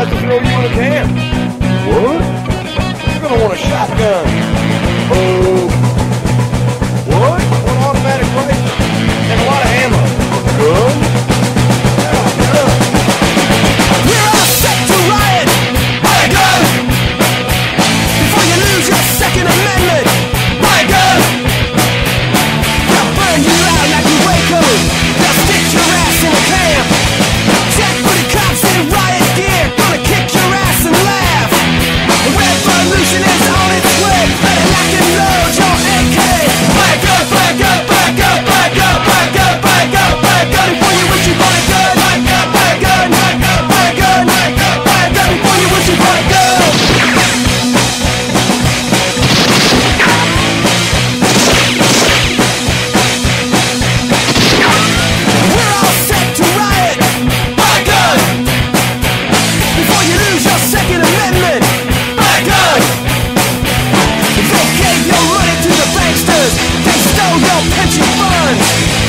about to throw you in a can. What? You're gonna want a shotgun. Oh. What? One automatic rifle and a lot of ammo. Gun? We're all set to riot. Buy a gun before you lose your Second Amendment. Buy a gun. They'll burn you out like a Waco. They'll stick your ass in a camp. Jackbooted cops in riot gear, gonna kick your ass and laugh. The revolution is on its way. Better lock and load your AK. Buy a gun, buy a gun, buy a gun, buy a gun, buy a gun, buy a gun, buy a gun before you wish you bought a gun. Buy a gun, buy a gun, buy a gun, buy a gun, buy a gun before you wish you bought a gun. We're all set to riot. Buy a gun before you lose your Second Amendment. Buy a gun. They gave your money to the banksters. They stole your pension funds.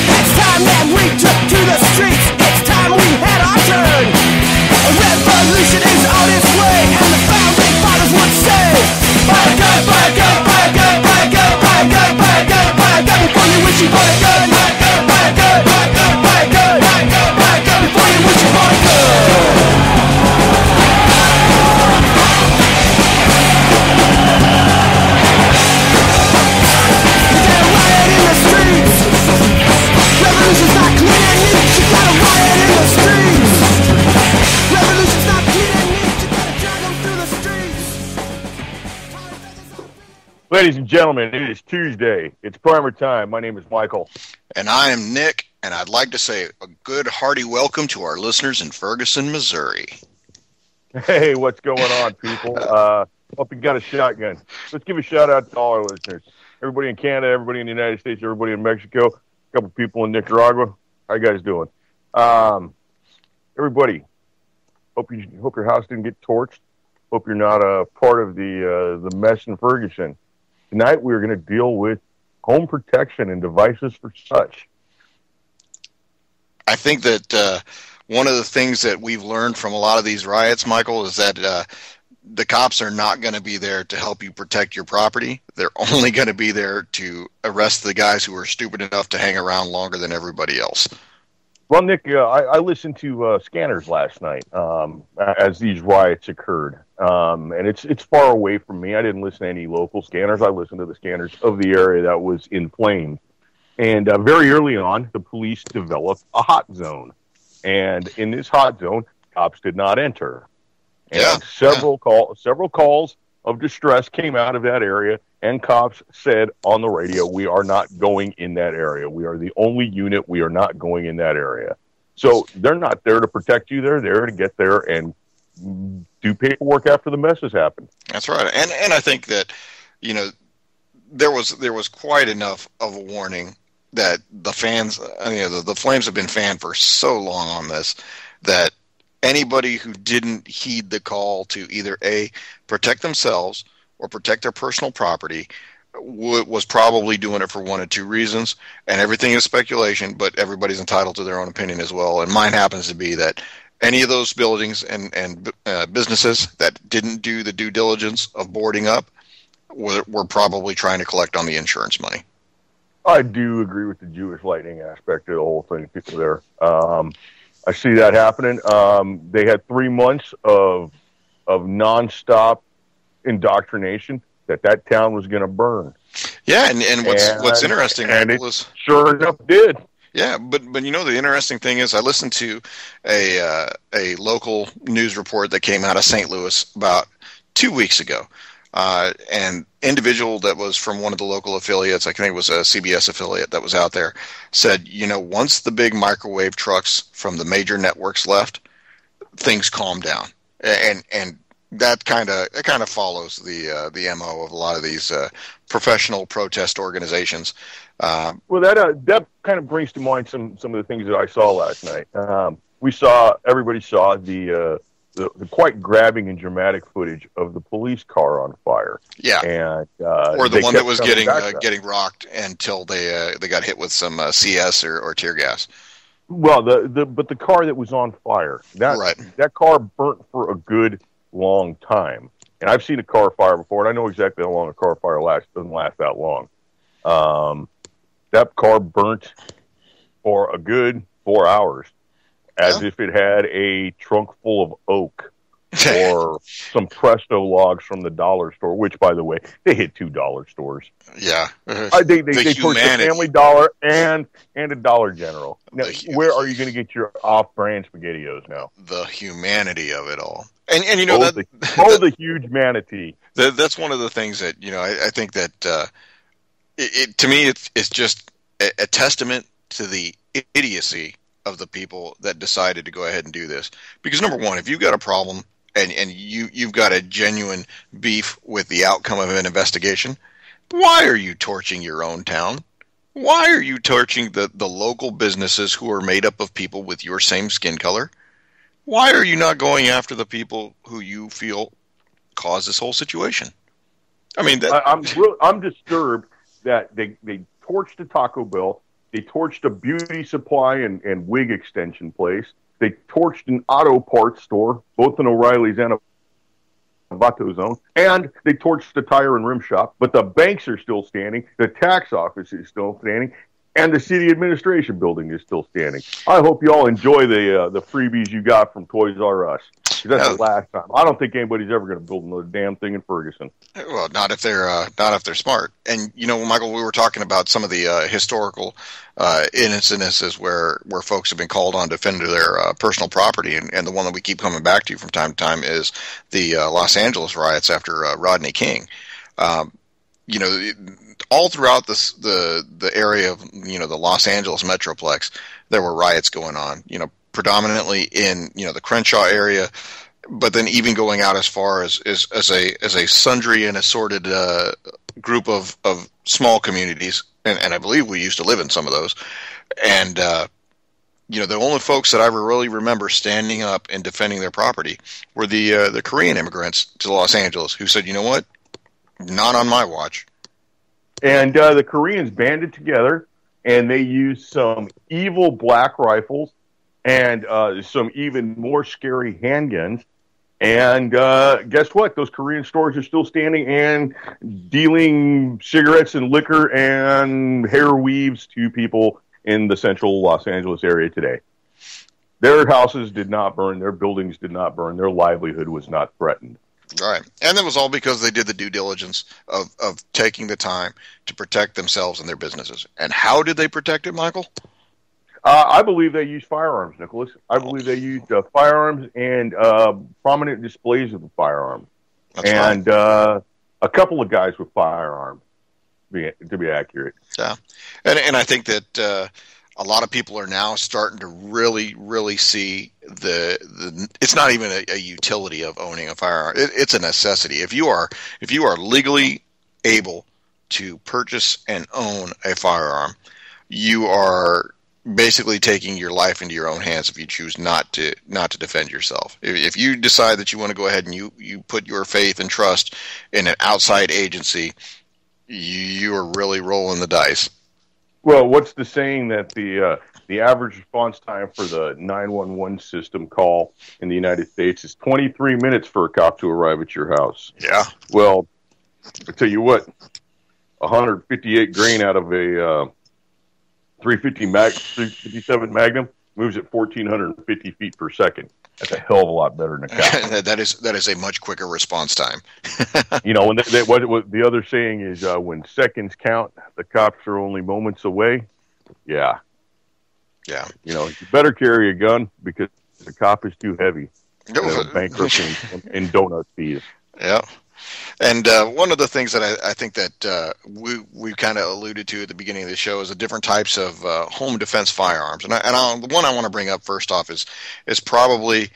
It's time that we took to the streets. It's time we had our turn. A revolution is on its way, and the founding fathers would say, buy a gun, buy a gun, buy a gun, buy a gun, buy a gun, buy a gun, buy a gun before you wish you bought a gun. Buy a gun, buy a gun, buy a gun, buy a gun, buy a gun, buy a gun before you wish you bought a gun. You gotta riot in the streets. Revolution's not clean and neat. You gotta riot in the streets. Revolution's not clean and neat. You gotta drag them through the streets. Ladies and gentlemen, it is Tuesday. It's Primer Time. My name is Michael. And I am Nick, and I'd like to say a good hearty welcome to our listeners in Ferguson, Missouri. Hey, what's going on, people? Hope you got a shotgun. Let's give a shout out to all our listeners. Everybody in Canada, everybody in the United States, everybody in Mexico, a couple people in Nicaragua. How you guys doing? Everybody, hope your house didn't get torched. Hope you're not a part of the mess in Ferguson. Tonight we're going to deal with home protection and devices for such. I think that one of the things that we've learned from a lot of these riots, Michael, is that the cops are not going to be there to help you protect your property. They're only going to be there to arrest the guys who are stupid enough to hang around longer than everybody else. Well, Nick, I listened to Scanners last night as these riots occurred, and it's far away from me. I didn't listen to any local scanners. I listened to the scanners of the area that was in flames. And very early on, the police developed a hot zone, and in this hot zone, cops did not enter. And several calls of distress came out of that area, and cops said on the radio, we are not going in that area. We are the only unit. We are not going in that area. So they're not there to protect you. They're there to get there and do paperwork after the mess has happened. That's right. And I think that, there was quite enough of a warning that the fans, the flames have been fanned for so long on this that anybody who didn't heed the call to either A, protect themselves or protect their personal property was probably doing it for one of two reasons. And everything is speculation, but everybody's entitled to their own opinion as well. And mine happens to be that any of those buildings and businesses that didn't do the due diligence of boarding up were probably trying to collect on the insurance money. I do agree with the Jewish lightning aspect of the whole thing there. I see that happening. They had 3 months of nonstop indoctrination that town was going to burn. Yeah, and what's interesting, and it was sure enough did. Yeah, but the interesting thing is I listened to a local news report that came out of St. Louis about 2 weeks ago. And individual that was from one of the local affiliates, I think it was a CBS affiliate that was out there, said, once the big microwave trucks from the major networks left, things calmed down. And that kind of follows the MO of a lot of these professional protest organizations. Well, that kind of brings to mind some of the things that I saw last night. Everybody saw the quite grabbing and dramatic footage of the police car on fire. Yeah, and or the one that was getting rocked until they got hit with some CS or tear gas. Well, but the car that was on fire, Right. that car burnt for a good long time. And I've seen a car fire before, and I know exactly how long a car fire lasts. Doesn't last that long. That car burnt for a good 4 hours, as if it had a trunk full of oak or some Presto logs from the dollar store. Which, by the way, they hit $2 stores. Yeah. They torched the Family Dollar and a Dollar General. Now, where are you going to get your off-brand SpaghettiOs now? The humanity of it all, and you know the huge manatee. That's one of the things that I think that it to me it's just a testament to the idiocy of the people that decided to go ahead and do this. Because number one, if you've got a problem and you've got a genuine beef with the outcome of an investigation, why are you torching your own town? Why are you torching the local businesses who are made up of people with your same skin color? Why are you not going after the people who you feel caused this whole situation? I mean, I'm disturbed that they torched a Taco Bell, they torched a beauty supply and wig extension place, they torched an auto parts store, both in O'Reilly's and a Vato Zone, and they torched the tire and rim shop. But the banks are still standing, the tax office is still standing, and the city administration building is still standing. I hope you all enjoy the freebies you got from Toys R Us. That's the last time. I don't think anybody's ever going to build another damn thing in Ferguson. Well, not if they're smart. And Michael, we were talking about some of the historical incidences where folks have been called on to defend their personal property, and the one that we keep coming back to from time to time is the Los Angeles riots after Rodney King. All throughout the area of the Los Angeles metroplex, there were riots going on. Predominantly in the Crenshaw area, but then even going out as far as a sundry and assorted group of small communities, and I believe we used to live in some of those. And the only folks that I really remember standing up and defending their property were the Korean immigrants to Los Angeles who said, "You know what? Not on my watch." And the Koreans banded together, and they used some evil black rifles and some even more scary handguns. And guess what? Those Korean stores are still standing and dealing cigarettes and liquor and hair weaves to people in the central Los Angeles area today. Their houses did not burn. Their buildings did not burn. Their livelihood was not threatened. Right. And that was all because they did the due diligence of taking the time to protect themselves and their businesses. And how did they protect it, Michael? I believe they used firearms, Nicholas. I believe they used firearms and prominent displays of the firearms. And a couple of guys with firearms, to be accurate. Yeah. And I think that a lot of people are now starting to really, really see it's not even a utility of owning a firearm. It's a necessity. If you are legally able to purchase and own a firearm, you are basically taking your life into your own hands if you choose not to defend yourself. If you decide that you want to go ahead and you put your faith and trust in an outside agency, you are really rolling the dice. Well, what's the saying that the average response time for the 911 system call in the United States is 23 minutes for a cop to arrive at your house? Yeah. Well, I tell you what, 158 grain out of a 357 Magnum moves at 1,450 feet per second. That's a hell of a lot better than a cop. that is a much quicker response time. When what the other saying is, when seconds count, the cops are only moments away. Yeah. Yeah. You better carry a gun because the cop is too heavy. Bankruptcy and donut fees. Yeah. And one of the things that I think that we kind of alluded to at the beginning of the show is the different types of home defense firearms. And the one I want to bring up first off is probably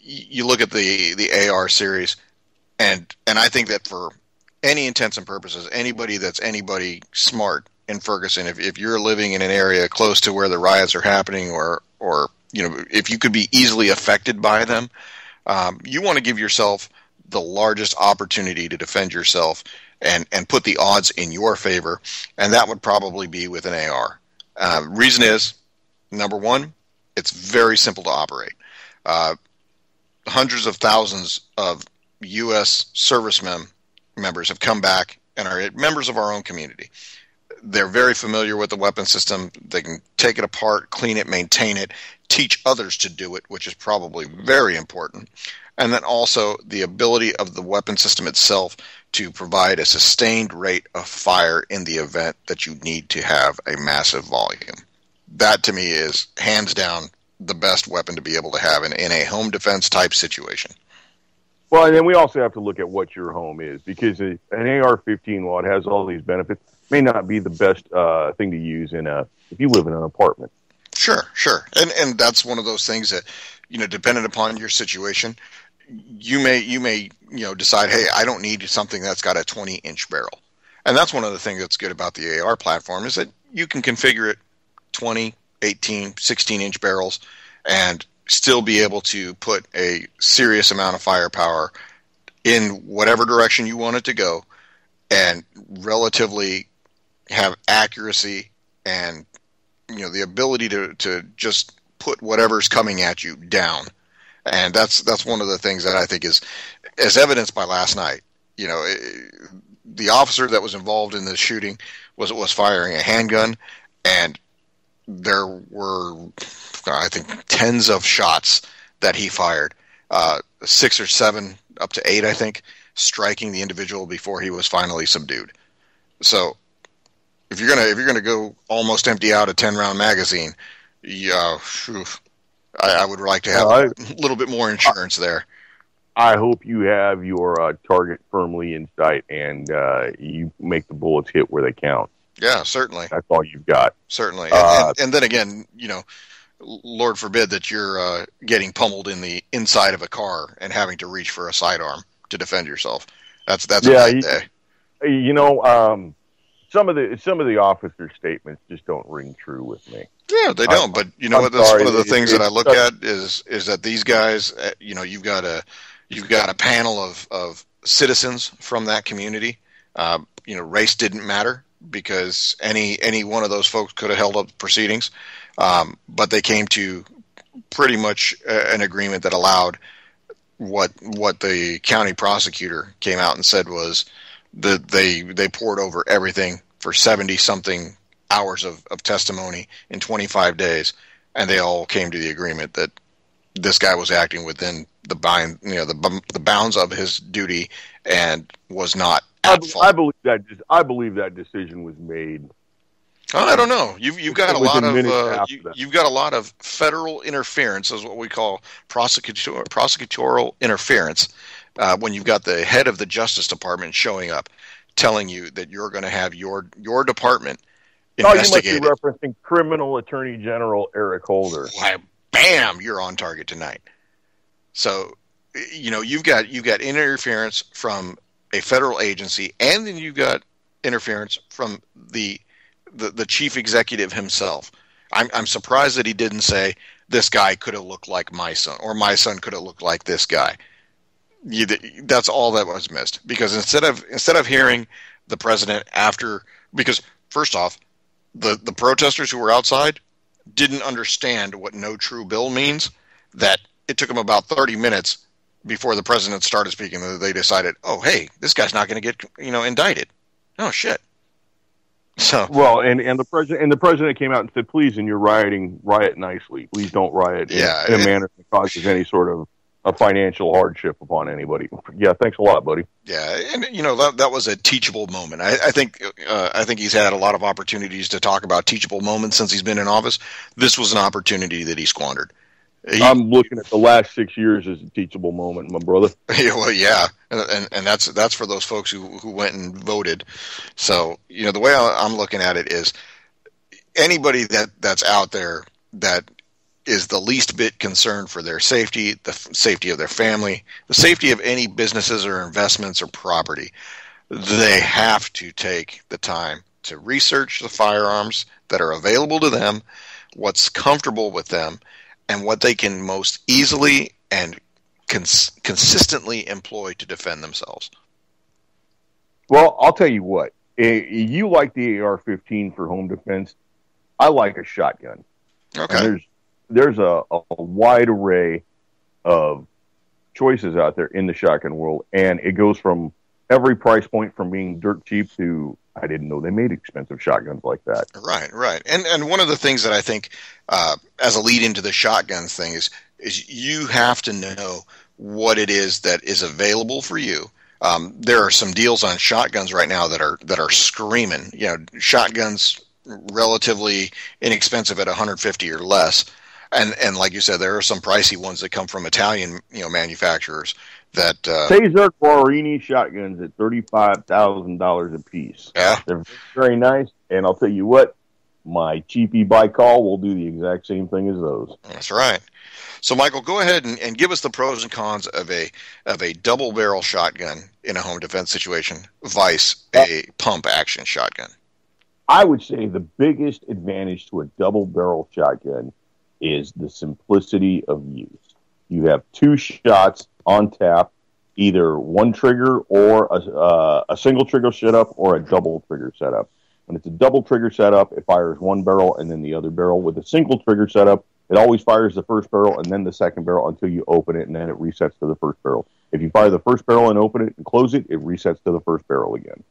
you look at the AR series, and I think that for any intents and purposes, anybody smart in Ferguson, if you're living in an area close to where the riots are happening, or if you could be easily affected by them, you want to give yourself the largest opportunity to defend yourself and put the odds in your favor, and that would probably be with an AR. Reason is, Number one, it's very simple to operate. Hundreds of thousands of U.S. servicemen members have come back and are members of our own community. They're very familiar with the weapon system. They can take it apart, clean it, maintain it, teach others to do it, which is probably very important. And then also the ability of the weapon system itself to provide a sustained rate of fire in the event that you need to have a massive volume. That, to me, is hands down the best weapon to be able to have in a home defense type situation. Well, and then we also have to look at what your home is, because an AR-15, while it has all these benefits, may not be the best thing to use if you live in an apartment. Sure. And that's one of those things that, dependent upon your situation, you may decide, hey, I don't need something that's got a 20-inch barrel. And that's one of the things that's good about the AR platform, is that you can configure it 20, 18, 16-inch barrels and still be able to put a serious amount of firepower in whatever direction you want it to go and relatively have accuracy and the ability to just put whatever's coming at you down. And that's one of the things that I think is, as evidenced by last night. The officer that was involved in this shooting was firing a handgun, and there were, I think, tens of shots that he fired, 6 or 7, up to 8, I think, striking the individual before he was finally subdued. So, if you're gonna go almost empty out a 10-round magazine, I would like to have a little bit more insurance there. I hope you have your target firmly in sight and you make the bullets hit where they count. Yeah, certainly. That's all you've got. Certainly. And then again, Lord forbid that you're getting pummeled in the inside of a car and having to reach for a sidearm to defend yourself. That's a bad day. Some of the officer statements just don't ring true with me. Yeah, they don't. But you know what? That's one of the things that I look at is that these guys, you've got a panel of citizens from that community. Race didn't matter, because any one of those folks could have held up proceedings, but they came to pretty much an agreement that allowed what the county prosecutor came out and said was that they poured over everything for 70-something hours of testimony in 25 days, and they all came to the agreement that this guy was acting within the bounds of his duty and was not at fault. I believe that decision was made. I don't know. You've got a lot of you've got a lot of federal interference, is what we call prosecutorial interference. When you've got the head of the Justice Department showing up, telling you that you're going to have your department investigated. You must be referencing Criminal Attorney General Eric Holder. Why, bam! You're on target tonight. So, you've got interference from a federal agency, and then you've got interference from the chief executive himself. I'm surprised that he didn't say, this guy could have looked like my son, or my son could have looked like this guy. That's all that was missed, because instead of hearing the president because first off, the protesters who were outside didn't understand what no true bill means, that it took them about 30 minutes before the president started speaking. They decided, oh, hey, this guy's not going to get indicted. Oh, shit. So well, and the president came out and said, please, in your rioting, riot nicely. Please don't riot in a manner that causes any sort of a financial hardship upon anybody. Yeah, thanks a lot, buddy. Yeah, and that was a teachable moment. I think he's had a lot of opportunities to talk about teachable moments since he's been in office. This was an opportunity that he squandered. I'm looking at the last 6 years as a teachable moment, my brother. Yeah, well, yeah, and that's for those folks who went and voted. So the way I'm looking at it is, anybody that's out there that is the least bit concerned for their safety, the safety of their family, the safety of any businesses or investments or property, they have to take the time to research the firearms that are available to them, what's comfortable with them, and what they can most easily and consistently employ to defend themselves. Well, I'll tell you what. You like the AR-15 for home defense. I like a shotgun. And Okay. there's a wide array of choices out there in the shotgun world, and it goes from every price point from being dirt cheap to I didn't know they made expensive shotguns like that. Right, right. And one of the things that I think as a lead into the shotguns thing is you have to know what it is that is available for you. There are some deals on shotguns right now that are screaming. You know, shotguns relatively inexpensive at 150 or less. And like you said, there are some pricey ones that come from Italian, manufacturers that Cesar Guarini shotguns at $35,000 a piece. yeah. They're very nice, and I'll tell you what, my cheapy by call will do the exact same thing as those. That's right. So, Michael, go ahead and give us the pros and cons of a double barrel shotgun in a home defense situation, vice a pump action shotgun. I would say the biggest advantage to a double barrel shotgun is the simplicity of use. You have two shots on tap, either one trigger or a single trigger setup or a double trigger setup. When it's a double trigger setup, it fires one barrel and then the other barrel. With a single trigger setup, it always fires the first barrel and then the second barrel until you open it, and then it resets to the first barrel. If you fire the first barrel and open it and close it, it resets to the first barrel again.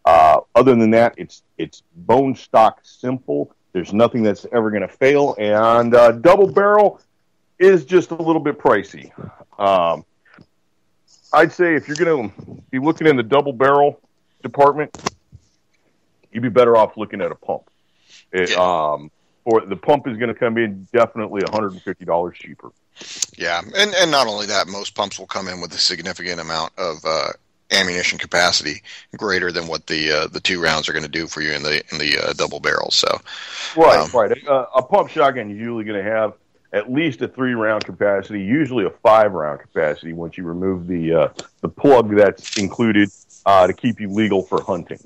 Other than that, it's bone stock simple. There's nothing that's ever going to fail, and double barrel is just a little bit pricey. I'd say if you're going to be looking in the double barrel department, you'd be better off looking at a pump. Or the pump is going to come in definitely $150 cheaper. Yeah, and not only that, most pumps will come in with a significant amount of ammunition capacity greater than what the 2 rounds are going to do for you in the double barrel. So, right. A pump shotgun is usually going to have at least a 3-round capacity, usually a 5-round capacity once you remove the plug that's included to keep you legal for hunting.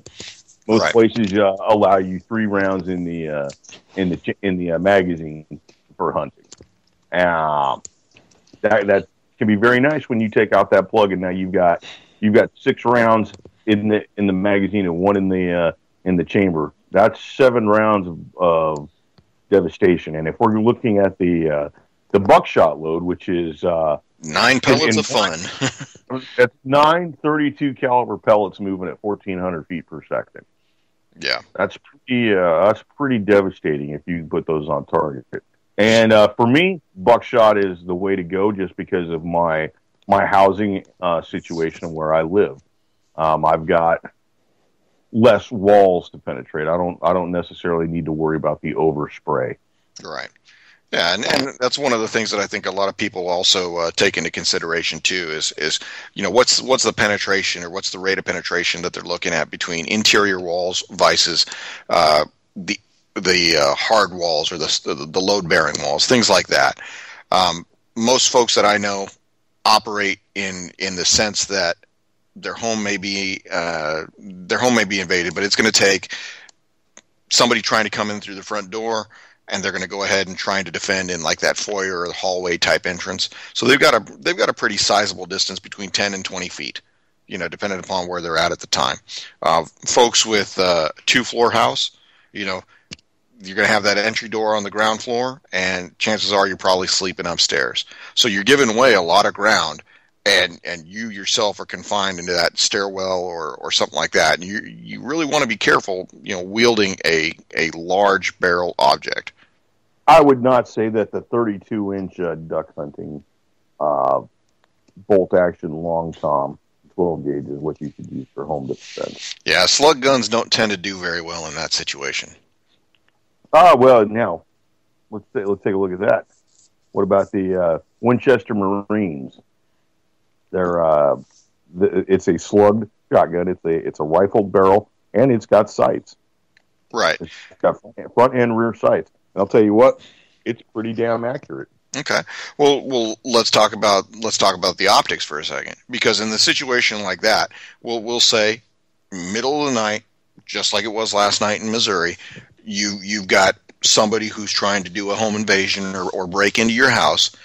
Most places allow you 3 rounds in the magazine for hunting. That can be very nice when you take out that plug, and now you've got 6 rounds in the magazine and 1 in the chamber. That's 7 rounds of devastation. And if we're looking at the buckshot load, which is 9 pellets of fun. That's 9 .32 caliber pellets moving at 1,400 feet per second. Yeah, that's pretty devastating if you put those on target. And for me, buckshot is the way to go, just because of my housing situation where I live. I've got less walls to penetrate. I don't necessarily need to worry about the overspray. Right. Yeah, and that's one of the things that I think a lot of people also take into consideration too is what's the penetration, or what's the rate of penetration that they're looking at between interior walls versus the hard walls or the load bearing walls, things like that. Most folks that I know operate in the sense that their home may be invaded, but it's going to take somebody trying to come in through the front door, and they're going to go ahead and trying to defend in like that foyer or hallway type entrance. So they've got a pretty sizable distance between 10 and 20 feet, depending upon where they're at the time. Folks with 2-floor house, you're going to have that entry door on the ground floor, and chances are you're probably sleeping upstairs. So you're giving away a lot of ground, and you yourself are confined into that stairwell or something like that. And you really want to be careful, wielding a large barrel object. I would not say that the 32-inch duck hunting bolt action long tom 12 gauge is what you should use for home defense. Yeah, slug guns don't tend to do very well in that situation. Well, now let's take a look at that. What about the Winchester Marines? It's a slugged shotgun. It's a rifled barrel, and it's got sights. Right. It's got front and rear sights. And I'll tell you what, it's pretty damn accurate. Okay. Well, let's talk about the optics for a second, because in the situation like that, we'll say middle of the night, just like it was last night in Missouri, you've got somebody who's trying to do a home invasion or break into your house.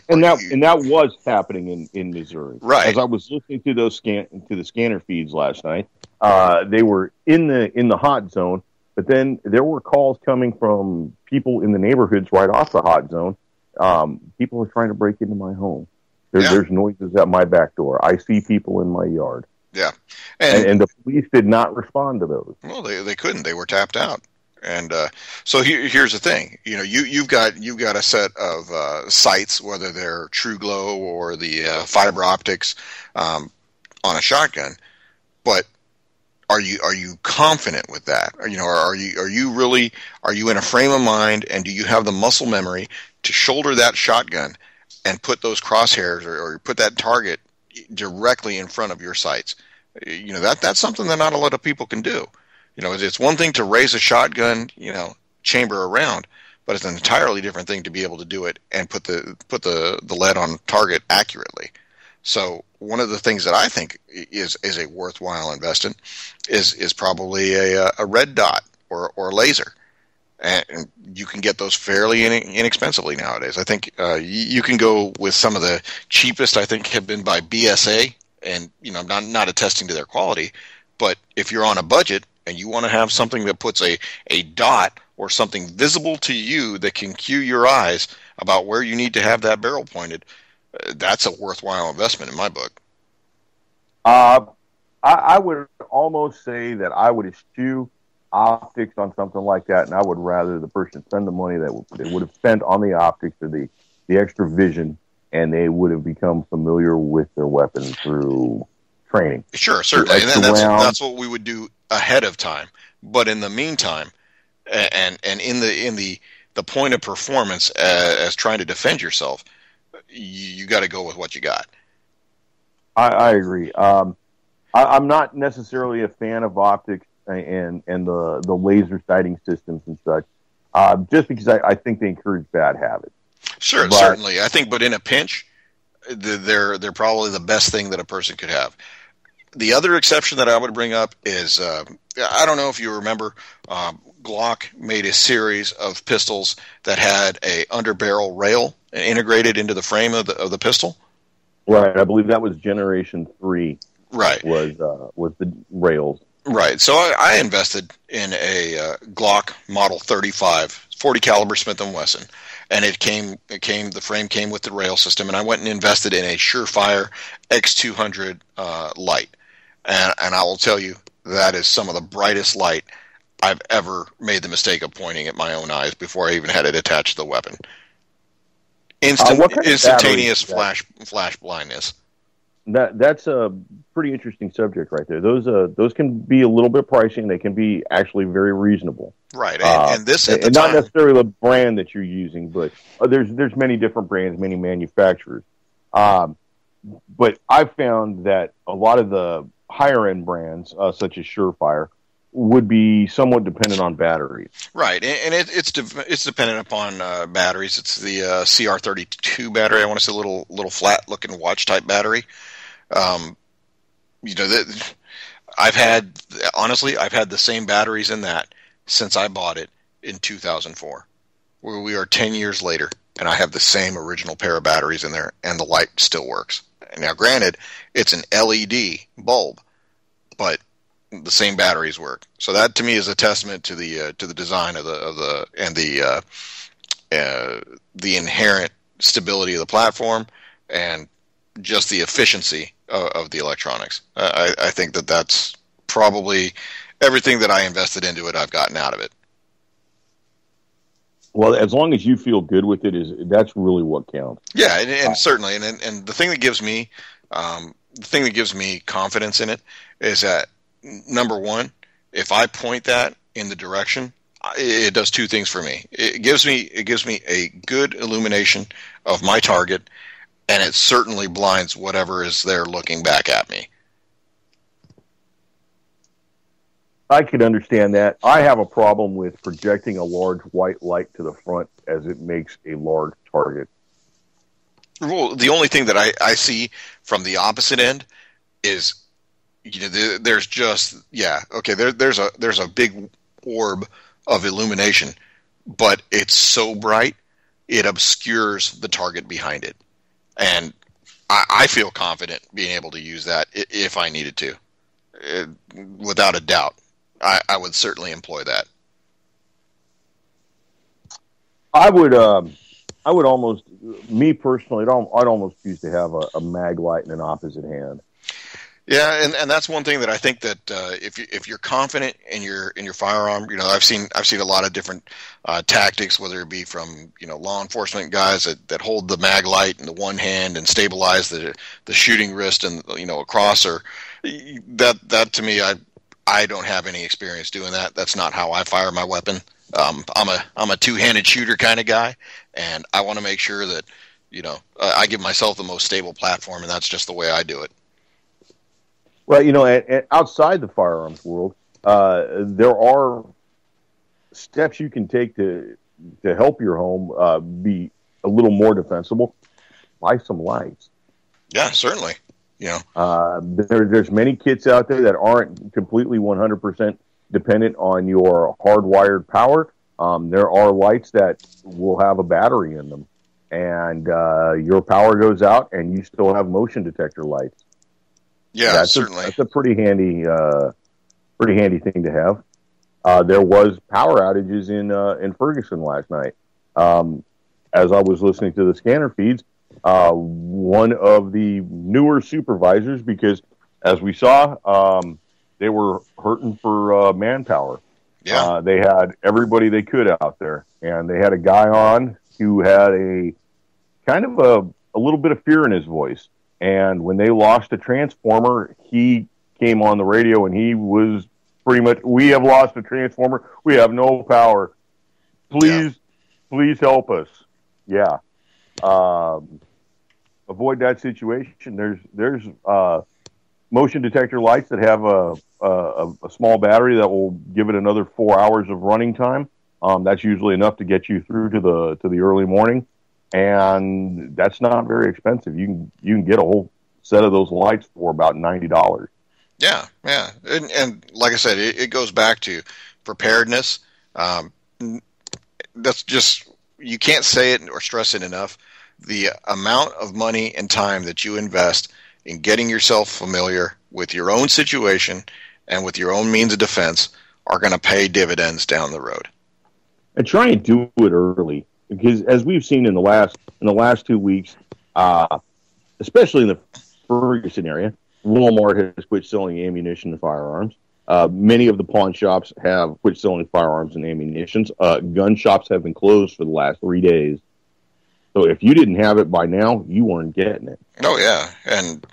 And that was happening in Missouri. Right. As I was listening to the scanner feeds last night, they were in the hot zone, But then there were calls coming from people in the neighborhoods right off the hot zone. People are trying to break into my home. There's noises at my back door. I see people in my yard. Yeah. And the police did not respond to those. Well, they couldn't. They were tapped out. And so here's the thing. You know, you've got a set of sights, whether they're True Glow or the fiber optics on a shotgun. But are you confident with that? You know, are you in a frame of mind, and do you have the muscle memory to shoulder that shotgun and put those crosshairs or put that target directly in front of your sights? You know, that's something that not a lot of people can do. You know, it's one thing to raise a shotgun, you know, chamber around, but it's an entirely different thing to be able to do it and put the lead on target accurately. So one of the things that I think is a worthwhile investment is probably a red dot or a laser, and you can get those fairly inexpensively nowadays. I think you can go with some of the cheapest. I think have been by BSA, and you know, I'm not attesting to their quality, but if you're on a budget and you want to have something that puts a dot or something visible to you that can cue your eyes about where you need to have that barrel pointed, that's a worthwhile investment in my book. I would almost say that I would eschew optics on something like that, and I would rather the person spend the money that they would have spent on the optics or the extra vision, and they would have become familiar with their weapon through training. Sure, certainly, and that's what we would do ahead of time. But in the meantime, and in the point of performance as trying to defend yourself, you got to go with what you got. I agree. I'm not necessarily a fan of optics and the laser sighting systems and such, just because I think they encourage bad habits. Sure, certainly. I think, but in a pinch, they're probably the best thing that a person could have. The other exception that I would bring up is, I don't know if you remember, Glock made a series of pistols that had a underbarrel rail integrated into the frame of the pistol. Right, I believe that was Generation 3. Right, was the rails. Right, so I invested in a Glock Model 35, 40 caliber Smith & Wesson, and the frame came with the rail system, and I went and invested in a Surefire X200 light. And I will tell you, that is some of the brightest light I've ever made the mistake of pointing at my own eyes before I even had it attached to the weapon. Instantaneous flash blindness. That's a pretty interesting subject right there. Those can be a little bit pricey, and they can be actually very reasonable. Right, and this at the and time, not necessarily the brand that you're using, but there's many different brands, many manufacturers. But I've found that a lot of the higher end brands, such as Surefire, would be somewhat dependent on batteries. Right, and it's dependent upon batteries. It's the CR32 battery. I want to say a little flat looking watch type battery. You know, I've had the same batteries in that since I bought it in 2004. Where we are 10 years later, and I have the same original pair of batteries in there, and the light still works. Now, granted, it's an LED bulb, but the same batteries work. So that to me is a testament to the design of the inherent stability of the platform and just the efficiency of the electronics. I think that's probably everything that I invested into it, I've gotten out of it. Well, as long as you feel good with it, that's really what counts. Yeah, and certainly, and the thing that gives me confidence in it is that, number one, if I point that in the direction, it does two things for me. It gives me a good illumination of my target, and it certainly blinds whatever is there looking back at me. I could understand that. I have a problem with projecting a large white light to the front, as it makes a large target. Well, the only thing that I see from the opposite end is, there's just, there's a big orb of illumination, but it's so bright it obscures the target behind it, and I feel confident being able to use that if I needed to, without a doubt. I would certainly employ that. I would almost, me personally, I'd almost choose to have a mag light in an opposite hand. Yeah, and that's one thing that I think that if you're confident in your firearm, I've seen a lot of different tactics, whether it be from law enforcement guys that hold the mag light in the one hand and stabilize the shooting wrist and across, or that to me, I don't have any experience doing that. That's not how I fire my weapon. I'm a two-handed shooter kind of guy, and I want to make sure that I give myself the most stable platform, and that's just the way I do it. Well, and outside the firearms world, there are steps you can take to help your home be a little more defensible. Buy some lights. Yeah, certainly. There's many kits out there that aren't completely 100% dependent on your hardwired power. There are lights that will have a battery in them, and your power goes out, and you still have motion detector lights. Yeah, certainly. That's a pretty handy thing to have. There was power outages in Ferguson last night. As I was listening to the scanner feeds, one of the newer supervisors, because as we saw, they were hurting for manpower. Yeah. They had everybody they could out there, and they had a guy on who had a kind of a little bit of fear in his voice. And when they lost a transformer, he came on the radio and he was pretty much, "We have lost a transformer. We have no power. Please help us." Yeah. Avoid that situation. There's motion detector lights that have a small battery that will give it another 4 hours of running time. That's usually enough to get you through to the early morning. And that's not very expensive. You can get a whole set of those lights for about $90. Yeah, and like I said, it goes back to preparedness. That's just, you can't say it or stress it enough. The amount of money and time that you invest in getting yourself familiar with your own situation and with your own means of defense are going to pay dividends down the road. And try and do it early. Because as we've seen in the last 2 weeks, especially in the Ferguson area, Walmart has quit selling ammunition and firearms. Many of the pawn shops have quit selling firearms and ammunition. Gun shops have been closed for the last 3 days. So if you didn't have it by now, you weren't getting it. Oh yeah, and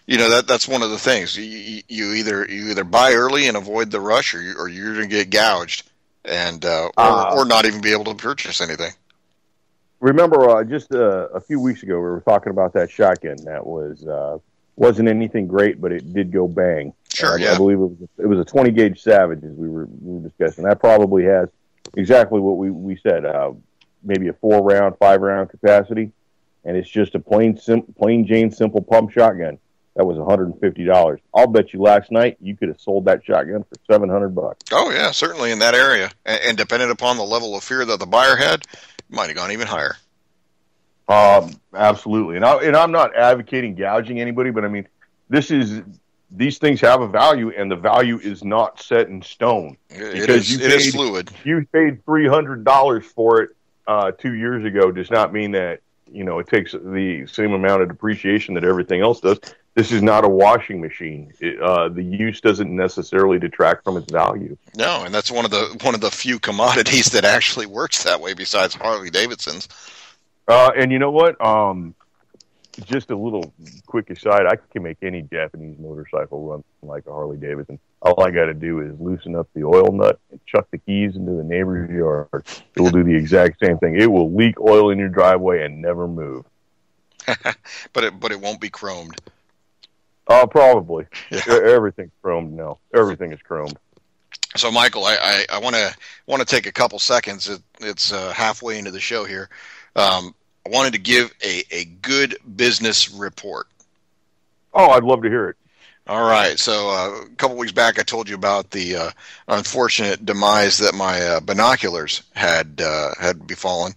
that's one of the things. You either buy early and avoid the rush, or you're going to get gouged, and or not even be able to purchase anything. Remember, just a few weeks ago, we were talking about that shotgun that wasn't anything great, but it did go bang. Sure, I believe it was a 20 gauge Savage, as we were discussing. That probably has exactly what we said, maybe a 4-round, 5-round capacity, and it's just a plain Jane simple pump shotgun. That was $150. I'll bet you last night you could have sold that shotgun for $700. Oh yeah, certainly in that area, and depending upon the level of fear that the buyer had, might have gone even higher. Absolutely, and I'm not advocating gouging anybody, but I mean, these things have a value, and the value is not set in stone. It is fluid. You paid $300 for it 2 years ago. Does not mean that it takes the same amount of depreciation that everything else does. This is not a washing machine. The use doesn't necessarily detract from its value. No, and that's one of the few commodities that actually works that way, besides Harley Davidson's. And you know what? Just a little quick aside, I can make any Japanese motorcycle run like a Harley Davidson. All I got to do is loosen up the oil nut and chuck the keys into the neighbor's yard. It will do the exact same thing. It will leak oil in your driveway and never move. but it won't be chromed. Probably. Yeah. Everything's chromed now. Everything is chromed. So, Michael, I want to take a couple seconds. It's halfway into the show here. I wanted to give a good business report. Oh, I'd love to hear it. All right. So a couple weeks back, I told you about the unfortunate demise that my binoculars had befallen,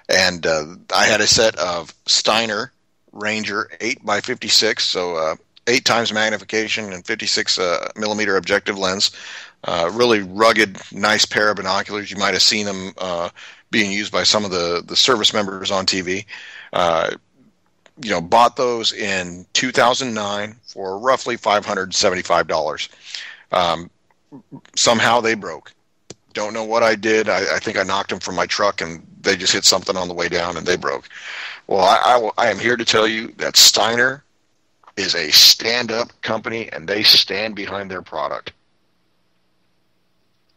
and I had a set of Steiner Ranger 8x56, so 8 times magnification and 56 millimeter objective lens. Really rugged, nice pair of binoculars. You might have seen them being used by some of the service members on TV. Bought those in 2009 for roughly $575. Somehow they broke. Don't know what I did. I think I knocked them from my truck, and they just hit something on the way down, and they broke. Well, I am here to tell you that Steiner is a stand-up company, and they stand behind their product.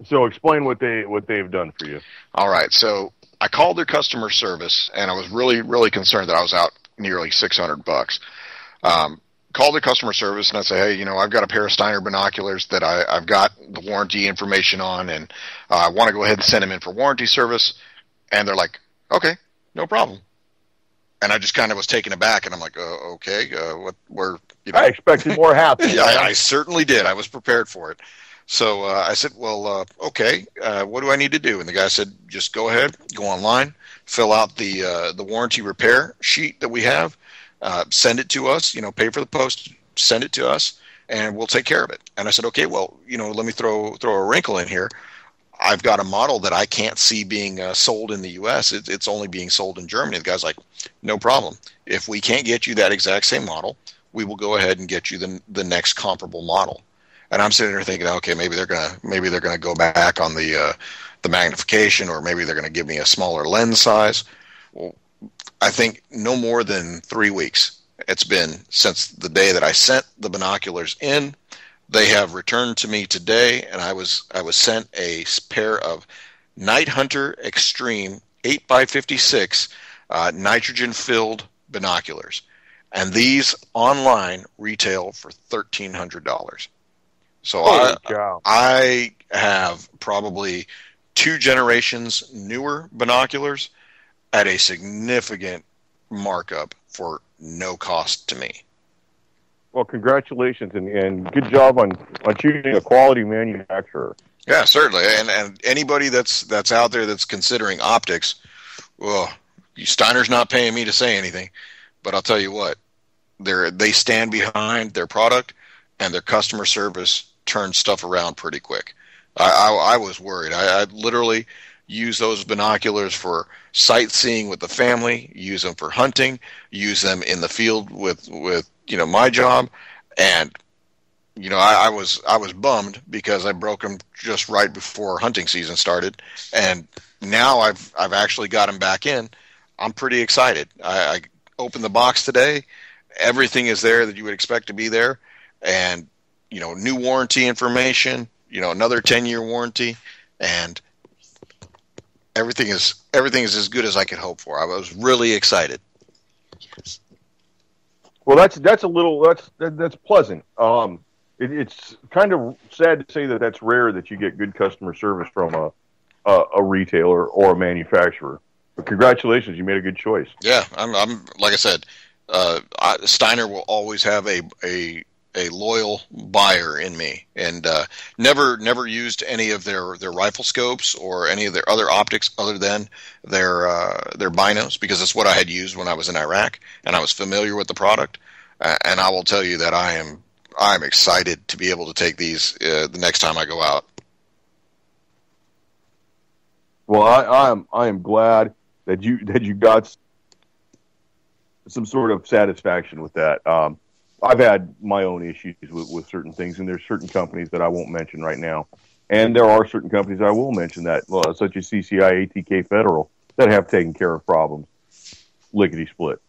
So explain what they've done for you. All right. So I called their customer service, and I was really, really concerned that I was out nearly $600. Called their customer service, and I say, hey, I've got a pair of Steiner binoculars that I've got the warranty information on, and I want to go ahead and send them in for warranty service. And they're like, okay, no problem. And I just kind of was taken aback, and I'm like, okay, I expected more happen. Yeah, I certainly did. I was prepared for it. So I said, well, okay, what do I need to do? And the guy said, just go ahead, go online, fill out the warranty repair sheet that we have, send it to us, pay for the post, send it to us, and we'll take care of it. And I said, okay, well, let me throw a wrinkle in here. I've got a model that I can't see being sold in the U.S. It's only being sold in Germany. The guy's like, no problem. If we can't get you that exact same model, we will go ahead and get you the next comparable model. And I'm sitting there thinking, okay, maybe they're gonna go back on the magnification, or maybe they're gonna give me a smaller lens size. Well, I think no more than 3 weeks it's been since the day that I sent the binoculars in. They have returned to me today, and I was sent a pair of Night Hunter Extreme 8x56 nitrogen-filled binoculars, and these online retail for $1,300. So I have probably 2 generations newer binoculars at a significant markup for no cost to me. Well, congratulations, and good job on choosing a quality manufacturer. Yeah, certainly. And anybody that's out there that's considering optics, well, Steiner's not paying me to say anything, but I'll tell you what, they stand behind their product, and their customer service turns stuff around pretty quick. I was worried. I literally use those binoculars for sightseeing with the family, use them for hunting, use them in the field with my job, and I was bummed because I broke them just right before hunting season started, and now I've actually got them back in. I'm pretty excited. I opened the box today. Everything is there that you would expect to be there, and new warranty information, another 10-year warranty, and everything is as good as I could hope for. I was really excited. Well, that's pleasant. It's kind of sad to say that that's rare that you get good customer service from a retailer or a manufacturer. But congratulations, you made a good choice. Yeah, I'm like I said, Steiner will always have a loyal buyer in me, and never used any of their rifle scopes or any of their other optics other than their binos, because that's what I had used when I was in Iraq, and I was familiar with the product. And I will tell you that I'm excited to be able to take these the next time I go out. Well, I am glad that you got some sort of satisfaction with that. I've had my own issues with certain things, and there's certain companies that I won't mention right now. And there are certain companies I will mention that, such as CCI, ATK Federal, that have taken care of problems. Lickety split.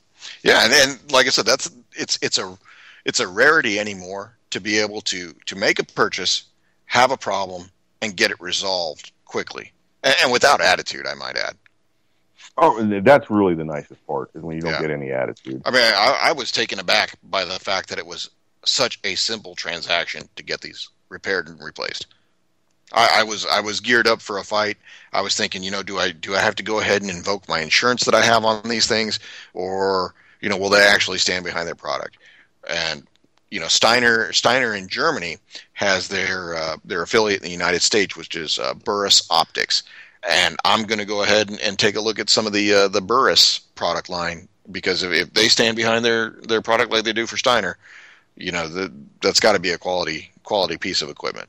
Yeah, and like I said, it's a rarity anymore to be able to make a purchase, have a problem, and get it resolved quickly, and without attitude, I might add. Oh, and that's really the nicest part, is when you don't get any attitude. I mean, I was taken aback by the fact that it was such a simple transaction to get these repaired and replaced. I was geared up for a fight. I was thinking, do I have to go ahead and invoke my insurance that I have on these things, or will they actually stand behind their product? And Steiner in Germany has their affiliate in the United States, which is Burris Optics. And I'm going to go ahead and take a look at some of the Burris product line, because if they stand behind their product like they do for Steiner, that's got to be a quality piece of equipment.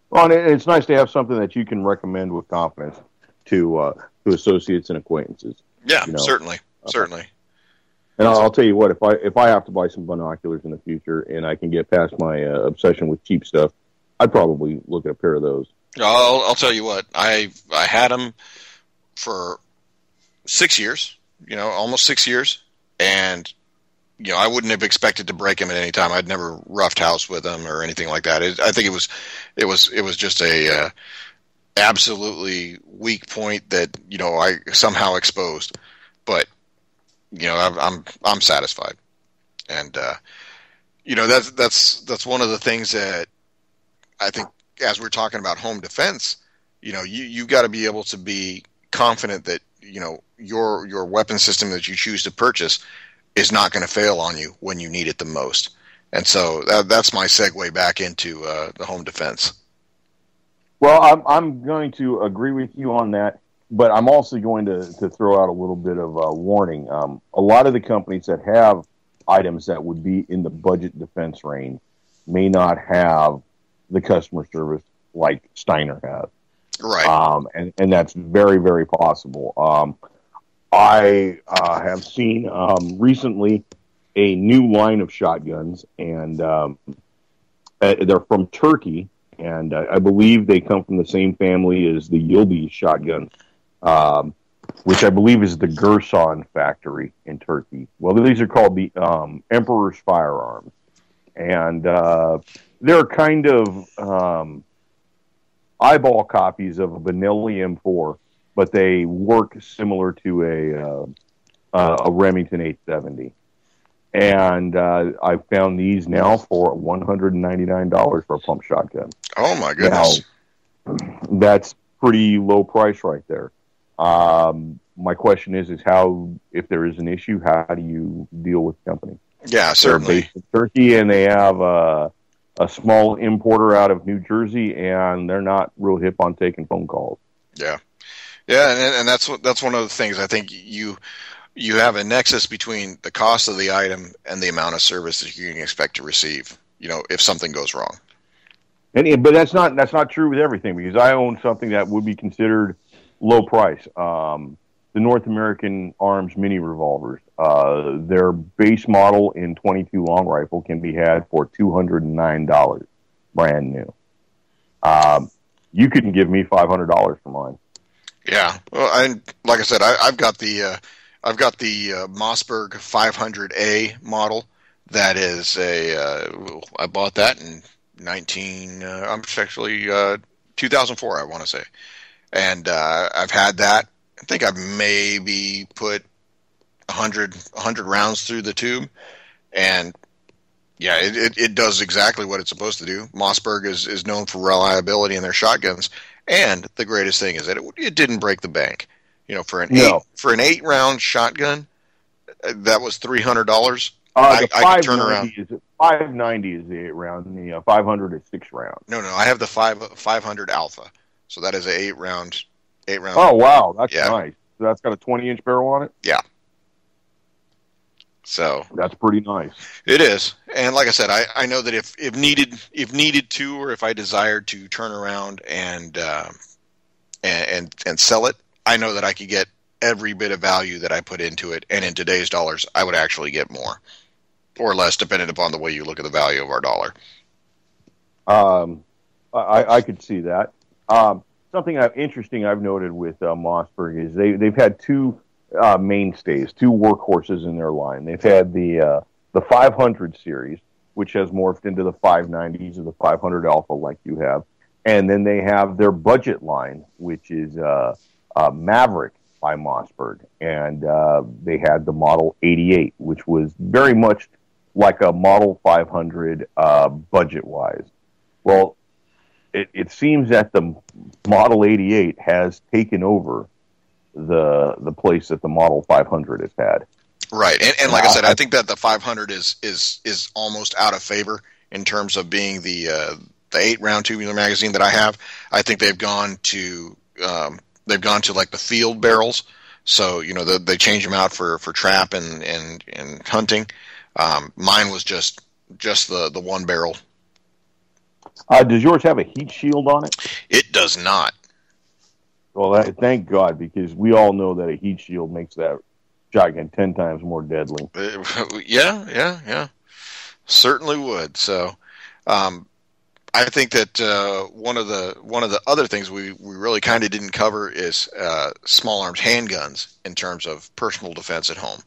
Well, and it's nice to have something that you can recommend with confidence to associates and acquaintances. Yeah, You know, certainly, certainly. and I'll tell you what, if I have to buy some binoculars in the future and I can get past my obsession with cheap stuff, I'd probably look at a pair of those. I'll tell you what, I had them for 6 years, almost 6 years, and I wouldn't have expected to break them at any time. I'd never roughed house with them or anything like that. I think it was just a absolutely weak point that I somehow exposed, but I'm satisfied, and that's one of the things that I think, as we're talking about home defense, you got to be able to be confident that your weapon system that you choose to purchase is not going to fail on you when you need it the most. And so that's my segue back into the home defense. Well, I'm going to agree with you on that, but I'm also going to throw out a little bit of a warning. A lot of the companies that have items that would be in the budget defense range may not have the customer service like Steiner has. Right. And that's very, very possible. I have seen recently a new line of shotguns, and they're from Turkey, and I believe they come from the same family as the Yildiz shotgun, which I believe is the Gerson factory in Turkey. Well, these are called the Emperor's Firearms, and they're kind of eyeball copies of a Benelli M4, but they work similar to a Remington 870. And I found these now for $199 for a pump shotgun. Oh my goodness! Now, that's pretty low price right there. My question is how, if there is an issue, how do you deal with the company? Yeah, certainly. They're based in Turkey, and they have a small importer out of New Jersey, and they're not real hip on taking phone calls. Yeah, and that's one of the things. I think you have a nexus between the cost of the item and the amount of service that you can expect to receive, if something goes wrong. But that's not true with everything, because I own something that would be considered low price. The North American Arms mini revolvers, their base model in 22 long rifle can be had for $209, brand new. You couldn't give me $500 for mine. Yeah, well, like I said, I've got the Mossberg 500A model. That is I bought that in 2004, I want to say, and I've had that. I think I've maybe put 100 rounds through the tube, and yeah, it does exactly what it's supposed to do. Mossberg is known for reliability in their shotguns, and the greatest thing is that it didn't break the bank. For an 8-round shotgun, that was $300. I could turn around. 590 is the 8-round, and the 500 is 6-round. No, I have the 500 Alpha, so that is a 8-round. Oh wow, that's nice. So that's got a 20-inch barrel on it. Yeah. So that's pretty nice. It is, and like I said, I know that if needed to, or if I desired to turn around and sell it, I know that I could get every bit of value that I put into it, and in today's dollars, I would actually get more or less, depending upon the way you look at the value of our dollar. I could see that. Something interesting I've noted with Mossberg is they've had two mainstays, two workhorses in their line. They've had the 500 series, which has morphed into the 590s or the 500 Alpha, like you have, and then they have their budget line, which is Maverick by Mossberg, and they had the Model 88, which was very much like a Model 500 budget-wise. Well, it seems that the Model 88 has taken over the place that the Model 500 has had. Right, and like I said, I think that the 500 is almost out of favor in terms of being the 8-round tubular magazine that I have. I think they've gone to like the field barrels, so they change them out for trap and hunting. Mine was just the one barrel. Does yours have a heat shield on it? It does not. Well, thank God, because we all know that a heat shield makes that shotgun 10 times more deadly. Yeah. Certainly would. So, I think that one of the other things we really kind of didn't cover is small arms handguns in terms of personal defense at home.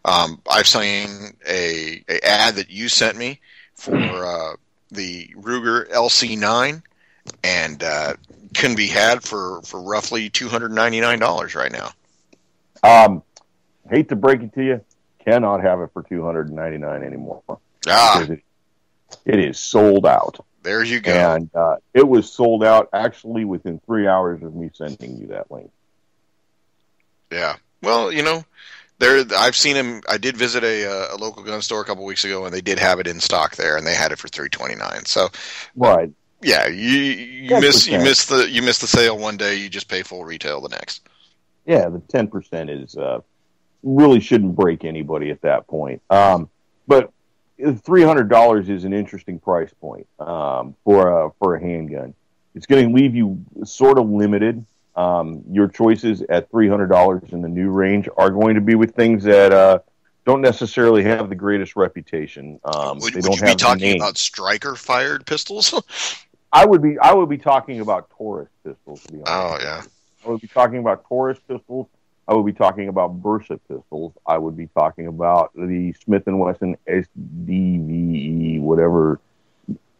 I've seen a ad that you sent me for the Ruger LC9, and can be had for roughly $299 right now. Hate to break it to you, cannot have it for $299 anymore. Ah, it is sold out. There you go. And it was sold out actually within 3 hours of me sending you that link. Yeah. Well, I've seen him. I did visit a local gun store a couple weeks ago, and they did have it in stock there, and they had it for $329. So, right. Yeah, you miss the sale one day. You just pay full retail the next. Yeah, the 10% is really shouldn't break anybody at that point. But $300 is an interesting price point for a handgun. It's going to leave you sort of limited. Your choices at $300 in the new range are going to be with things that don't necessarily have the greatest reputation. Would you be talking about striker-fired pistols? I would be talking about Taurus pistols, to be honest. Oh, yeah. I would be talking about Taurus pistols. I would be talking about Bersa pistols. I would be talking about the Smith & Wesson SDVE, whatever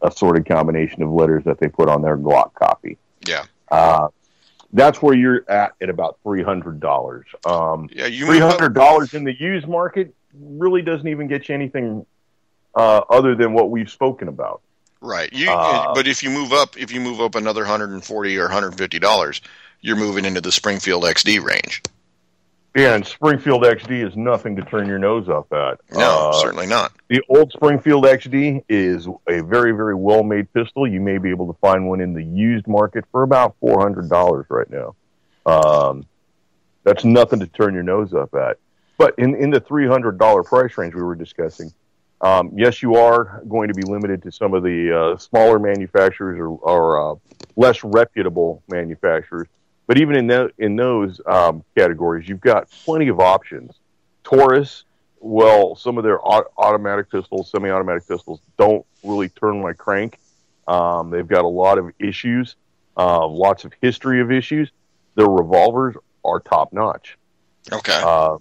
assorted combination of letters that they put on their Glock copy. Yeah. That's where you're at about $300. $300 in the used market really doesn't even get you anything other than what we've spoken about. Right. But if you move up another $140 or $150, you're moving into the Springfield XD range. Yeah, and Springfield XD is nothing to turn your nose up at. No, certainly not. The old Springfield XD is a very, very well-made pistol. You may be able to find one in the used market for about $400 right now. That's nothing to turn your nose up at. But in the $300 price range we were discussing, yes, you are going to be limited to some of the smaller manufacturers or less reputable manufacturers. But even in those categories, you've got plenty of options. Taurus, well, some of their automatic pistols, semi-automatic pistols, don't really turn like crank. They've got a lot of issues, lots of history of issues. Their revolvers are top-notch. Okay.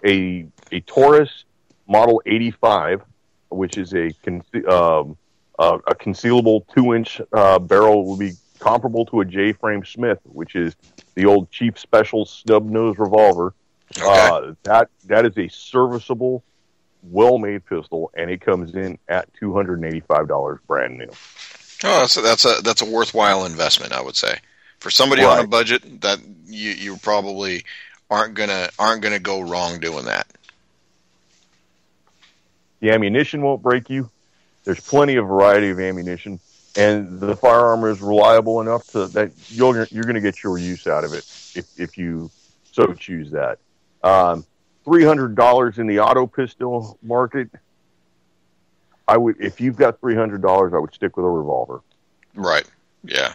A Taurus Model 85, which is a concealable 2-inch barrel, will be comparable to a J-frame Smith, which is the old cheap special snub-nose revolver. Okay. That is a serviceable, well-made pistol, and it comes in at $285 brand new. Oh, so that's a worthwhile investment, I would say, for somebody on a budget. That you probably aren't gonna go wrong doing that. The ammunition won't break you. There's plenty of variety of ammunition, and the firearm is reliable enough that you're going to get your use out of it if you so choose that. $300 in the auto pistol market. If you've got $300, I would stick with a revolver. Right. Yeah.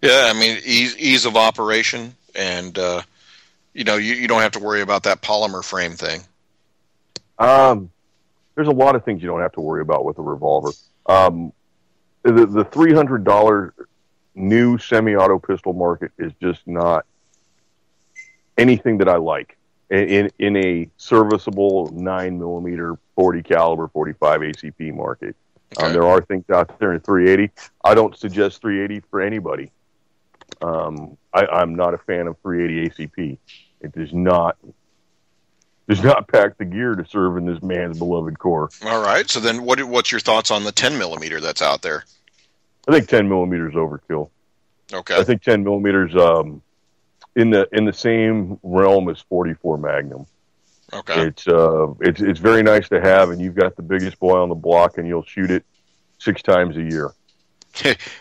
Yeah. I mean, ease of operation, and you don't have to worry about that polymer frame thing. There's a lot of things you don't have to worry about with a revolver. The $300 new semi-auto pistol market is just not anything that I like in a serviceable 9mm 40 caliber 45 ACP market. Okay. There are things out there in 380. I don't suggest 380 for anybody. I'm not a fan of 380 ACP. It does not pack the gear to serve in this man's beloved Corps. All right. So then what's your thoughts on the 10mm that's out there? I think 10mm is overkill. Okay. I think 10mm in the same realm as 44 Magnum. Okay. It's very nice to have, and you've got the biggest boy on the block, and you'll shoot it 6 times a year.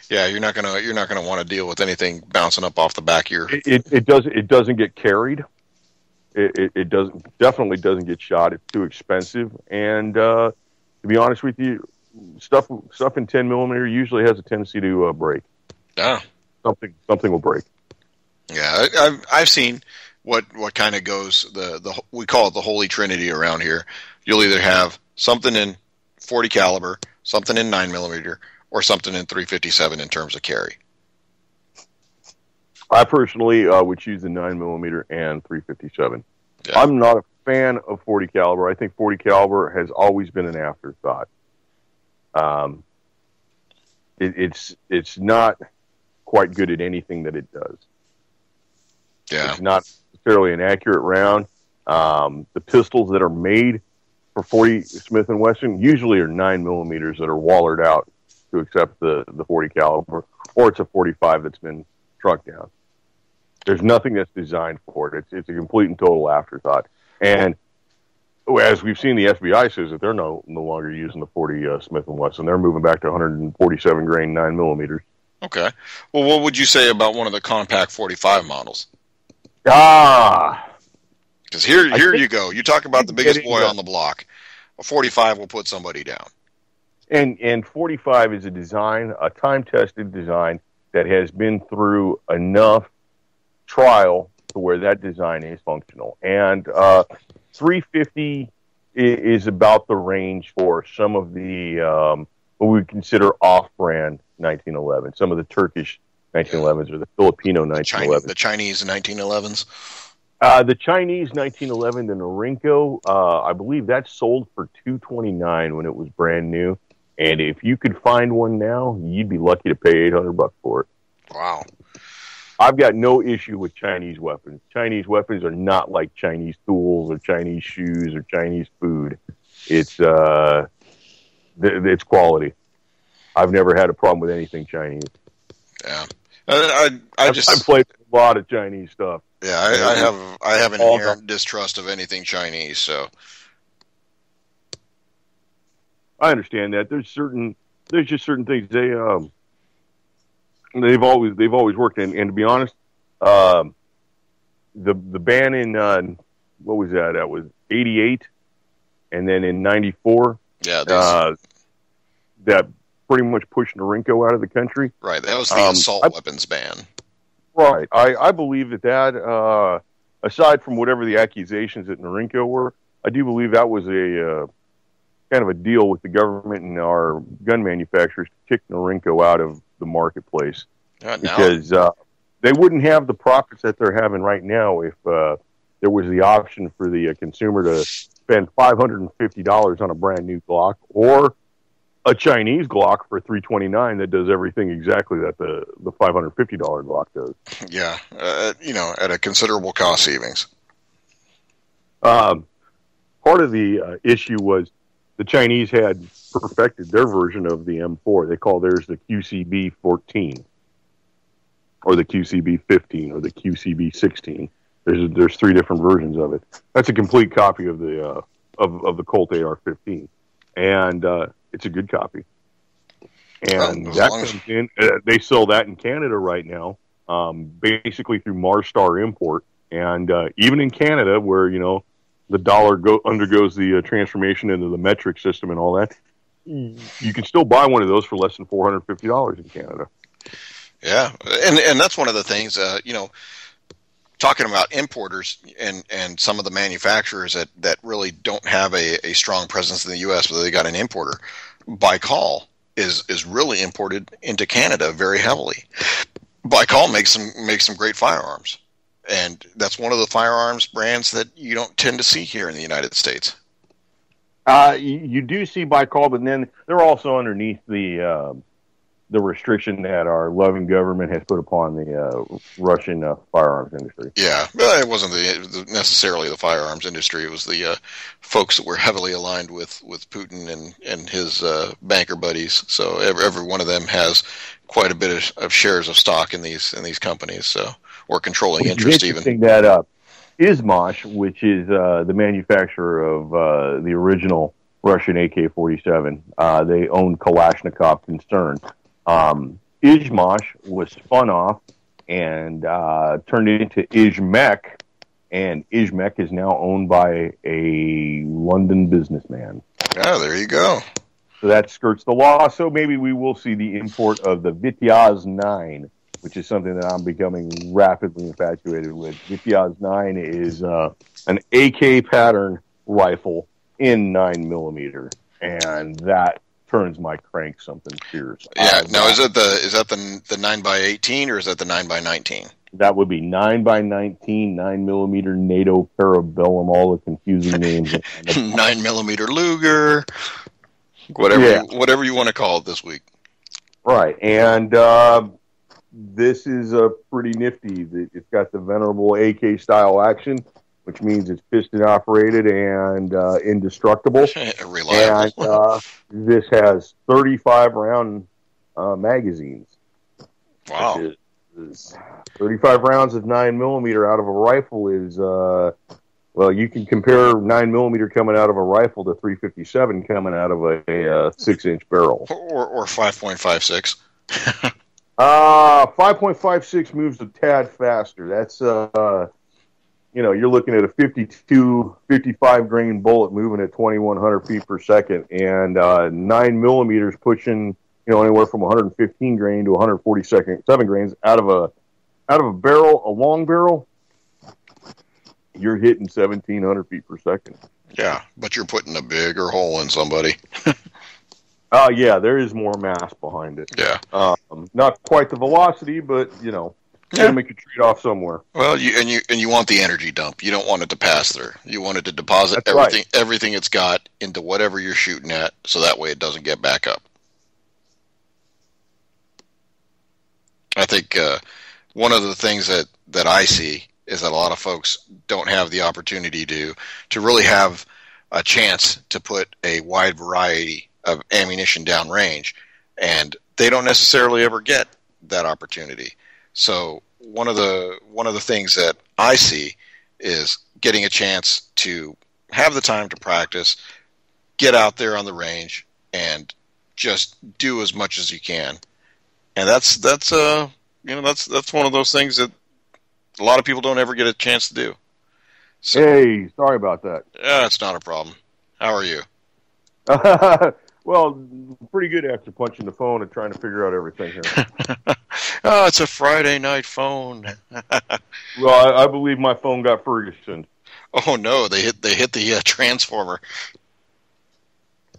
Yeah, you're not gonna want to deal with anything bouncing up off the back of your. It doesn't get carried. It definitely doesn't get shot. It's too expensive, and to be honest with you, stuff in 10 millimeter usually has a tendency to break. Yeah, Something will break. Yeah, I've seen what kind of goes we call it the Holy Trinity around here. You'll either have something in 40 caliber, something in 9 millimeter, or something in 357 in terms of carry. I personally would choose the 9 millimeter and 357. Yeah. I'm not a fan of 40 caliber. I think 40 caliber has always been an afterthought. It's not quite good at anything that it does. Yeah. It's not necessarily an accurate round. The pistols that are made for 40 Smith & Wesson usually are 9 millimeters that are wallered out to accept the 40 caliber, or it's a 45 that's been shrunk down. There's nothing that's designed for it. It's a complete and total afterthought. And as we've seen, the FBI says that they're no longer using the 40 Smith & Wesson. They're moving back to 147 grain 9 millimeters. Okay. Well, what would you say about one of the compact 45 models? Because here you go. You talk about the biggest boy on the block. A 45 will put somebody down. And 45 is a design, a time-tested design that has been through enough trial to where that design is functional. And 350 is about the range for some of the what we would consider off-brand 1911. Some of the Turkish 1911s or the Filipino 1911s. The Chinese 1911s. The Chinese 1911, the Norinco, I believe that sold for $229 when it was brand new. And if you could find one now, you'd be lucky to pay $800 for it. Wow. I've got no issue with Chinese weapons. Chinese weapons are not like Chinese tools or Chinese shoes or Chinese food. It's quality. I've never had a problem with anything Chinese. Yeah. I've played a lot of Chinese stuff. Yeah, I have an inherent distrust of anything Chinese, so I understand that. There's just certain things they've always worked in. And to be honest, the ban in what was that? That was 88, and then in 94. Yeah, that pretty much pushed Norinco out of the country. Right, that was the assault weapons ban. Right. I believe that aside from whatever the accusations at Norinco were, I do believe that was a kind of a deal with the government and our gun manufacturers to kick Norinco out of the marketplace. Because they wouldn't have the profits that they're having right now if there was the option for the consumer to spend $550 on a brand new Glock or a Chinese Glock for $329 that does everything exactly that the $550 Glock does. Yeah, at a considerable cost savings. Part of the issue was the Chinese had perfected their version of the M4. They call theirs the QCB 14, or the QCB 15, or the QCB 16. There's three different versions of it. That's a complete copy of the of the Colt AR-15, and it's a good copy. And that comes in. They sell that in Canada right now, basically through Marstar Import, and even in Canada, where the dollar undergoes the transformation into the metric system and all that, you can still buy one of those for less than $450 in Canada. Yeah, and that's one of the things, talking about importers and some of the manufacturers that really don't have a strong presence in the U.S., but they got an importer. Baikal is really imported into Canada very heavily. Baikal makes some great firearms, and that's one of the firearms brands that you don't tend to see here in the United States. You do see Baikal, but then they're also underneath the restriction that our loving government has put upon the Russian firearms industry. Yeah, it wasn't necessarily the firearms industry. It was the folks that were heavily aligned with Putin and his banker buddies. So every one of them has quite a bit of shares of stock in these companies, so or controlling interest even. That Izmash, which is the manufacturer of the original Russian AK-47, they own Kalashnikov concern. Izmash was spun off and turned into Izmek, and Izmek is now owned by a London businessman. Yeah, there you go. So that skirts the law. So maybe we will see the import of the Vityaz 9, which is something that I'm becoming rapidly infatuated with. Vityaz 9 is an AK pattern rifle in 9mm, and that turns my crank something fierce. Yeah. Now, is that the 9x18 or is that the 9x19? That would be 9x19, 9mm NATO Parabellum, all the confusing names. 9mm Luger, whatever you want to call it this week. Right, and this is pretty nifty. It's got the venerable AK style action, which means it's piston operated and indestructible. Reliable. And this has 35 round magazines. Wow. 35 rounds of 9mm out of a rifle is, well, you can compare 9mm coming out of a rifle to 357 coming out of a 6-inch barrel. Or 5.56. 5.56 moves a tad faster. That's, you're looking at a 55 grain bullet moving at 2,100 feet per second, and 9mm pushing, anywhere from 115 grain to 147 grains out of a barrel, a long barrel. You're hitting 1,700 feet per second. Yeah, but you're putting a bigger hole in somebody. Yeah, there is more mass behind it. Yeah. Not quite the velocity, but, gotta make a trade-off somewhere. Well, you want the energy dump. You don't want it to pass through. You want it to deposit everything it's got into whatever you're shooting at, so that way it doesn't get back up. I think one of the things that I see is that a lot of folks don't have the opportunity to really have a chance to put a wide variety of ammunition downrange, and they don't necessarily ever get that opportunity. So one of the things that I see is getting a chance to have the time to practice, get out there on the range, and just do as much as you can. And that's one of those things that a lot of people don't ever get a chance to do. So, hey, sorry about that. It's not a problem. How are you? Well, pretty good after punching the phone and trying to figure out everything here. Oh, it's a Friday night phone. Well, I believe my phone got Ferguson. Oh no, they hit the transformer.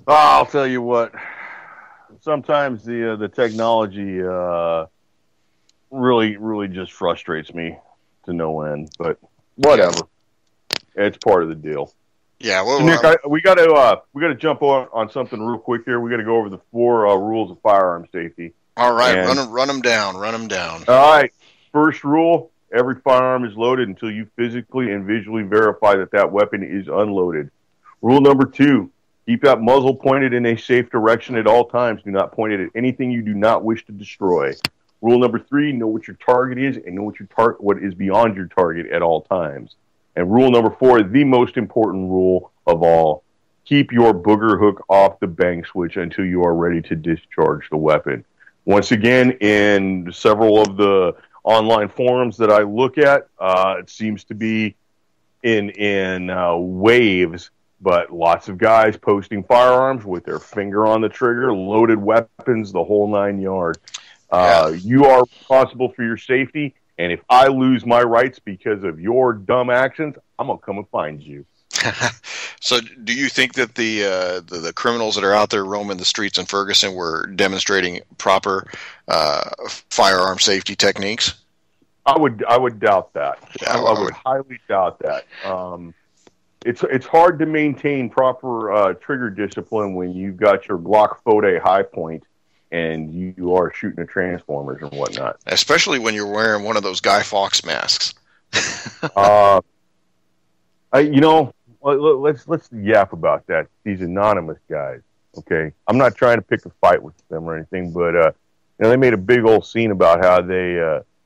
Oh, I'll tell you what. Sometimes the technology really just frustrates me to no end. But whatever, it's part of the deal. Yeah, well, Nick, we got to jump on something real quick here. We got to go over the 4 rules of firearm safety. All right, run them down. All right, first rule: every firearm is loaded until you physically and visually verify that weapon is unloaded. Rule number 2: keep that muzzle pointed in a safe direction at all times. Do not point it at anything you do not wish to destroy. Rule number 3: know what your target is and know what is beyond your target at all times. And rule number 4, the most important rule of all: keep your booger hook off the bang switch until you are ready to discharge the weapon. Once again, in several of the online forums that I look at, it seems to be in waves, but lots of guys posting firearms with their finger on the trigger, loaded weapons, the whole 9 yards. You are responsible for your safety, and if I lose my rights because of your dumb actions, I'm going to come and find you. So do you think that the criminals that are out there roaming the streets in Ferguson were demonstrating proper firearm safety techniques? I would doubt that. Yeah, I would highly doubt that. It's hard to maintain proper trigger discipline when you've got your Glock Fode high point and you are shooting at transformers and whatnot. Especially when you're wearing one of those Guy Fawkes masks. Let's yap about that. These anonymous guys, okay? I'm not trying to pick a fight with them or anything, but they made a big old scene about how they